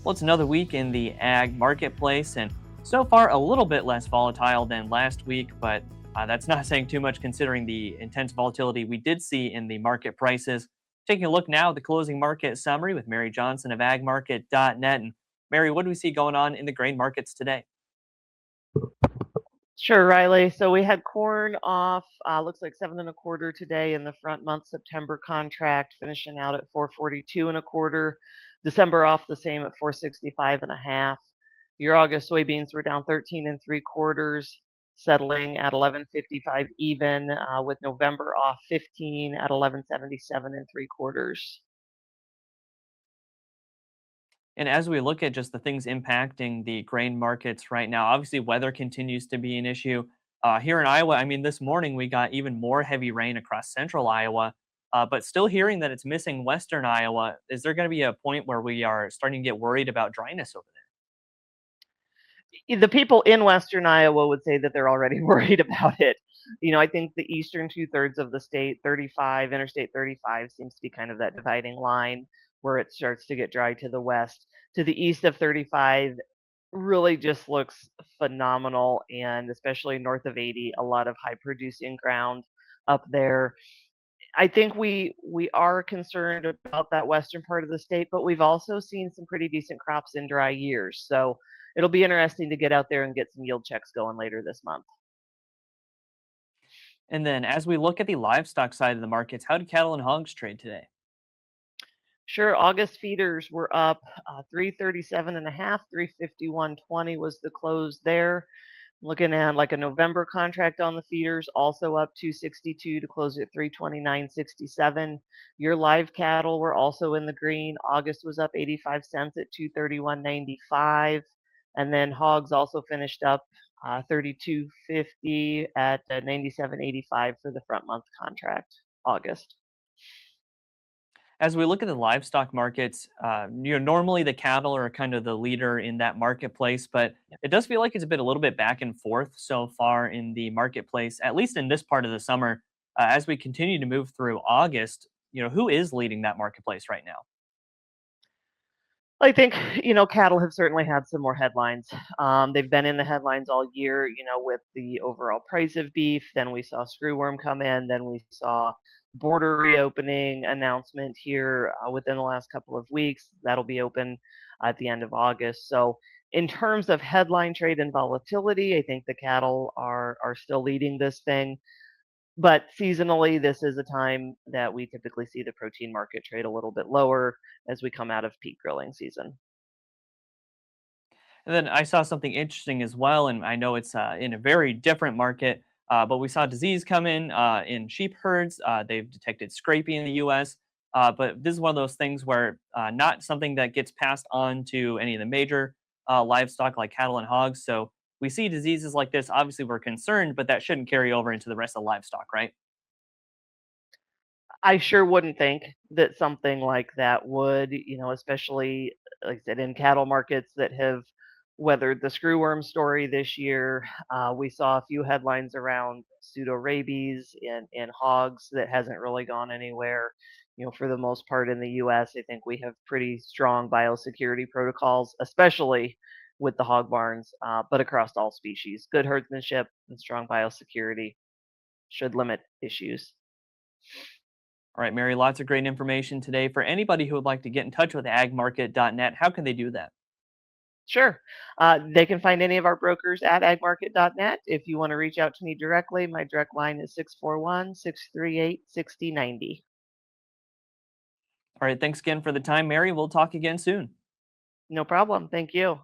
Well, it's another week in the ag marketplace, and so far a little bit less volatile than last week, but that's not saying too much considering the intense volatility we did see in the market prices. Taking a look now at the closing market summary with Maree Johnson of agmarket.net. And Maree, what do we see going on in the grain markets today? Sure, Riley. So we had corn off, looks like 7 1/4 today in the front month September contract, finishing out at 442 1/4. December off the same at 465 1/2. Your August soybeans were down 13 3/4, settling at 1155 even, with November off 15 at 1177 3/4. And as we look at just the things impacting the grain markets right now, obviously weather continues to be an issue. Here in Iowa, I mean, this morning we got even more heavy rain across central Iowa, but still hearing that it's missing western Iowa. Is there going to be a point where we are starting to get worried about dryness over there? The people in Western Iowa would say that they're already worried about it. I think the eastern 2/3 of the state, 35, Interstate 35 seems to be kind of that dividing line where it starts to get dry to the west. To the east of 35 really just looks phenomenal, and especially north of 80, a lot of high producing ground up there. I think we are concerned about that western part of the state, but we've also seen some pretty decent crops in dry years. So it'll be interesting to get out there and get some yield checks going later this month. And then as we look at the livestock side of the markets, how did cattle and hogs trade today? Sure, August feeders were up 337 1/2, 351.20 was the close there. Looking at like a November contract on the feeders, also up 262 to close at 329.67. Your live cattle were also in the green. August was up 85 cents at 231.95, and then hogs also finished up 32.50 at 97.85 for the front month contract. August. As we look at the livestock markets, normally the cattle are kind of the leader in that marketplace, but it does feel like it's been a little bit back and forth so far in the marketplace, at least in this part of the summer. As we continue to move through August, who is leading that marketplace right now? I think, cattle have certainly had some more headlines. They've been in the headlines all year, with the overall price of beef. Then we saw screwworm come in. Then we saw border reopening announcement here within the last couple of weeks. That'll be open at the end of August. So, in terms of headline trade and volatility, I think the cattle are still leading this thing. But seasonally, this is a time that we typically see the protein market trade a little bit lower as we come out of peak grilling season. And then I saw something interesting as well, and I know it's in a very different market, but we saw disease come in sheep herds. They've detected scrapie in the U.S., but this is one of those things where not something that gets passed on to any of the major livestock like cattle and hogs. So we see diseases like this. Obviously, we're concerned, but that shouldn't carry over into the rest of the livestock, right? I sure wouldn't think that something like that would, especially like I said, in cattle markets that have weathered the screwworm story this year. We saw a few headlines around pseudo rabies in hogs that hasn't really gone anywhere. For the most part in the US, I think we have pretty strong biosecurity protocols, especially with the hog barns, but across all species. Good herdsmanship and strong biosecurity should limit issues. All right, Mary, lots of great information today. For anybody who would like to get in touch with agmarket.net, how can they do that? Sure. They can find any of our brokers at agmarket.net. If you want to reach out to me directly, my direct line is 641-638-6090. All right, thanks again for the time, Mary. We'll talk again soon. No problem. Thank you.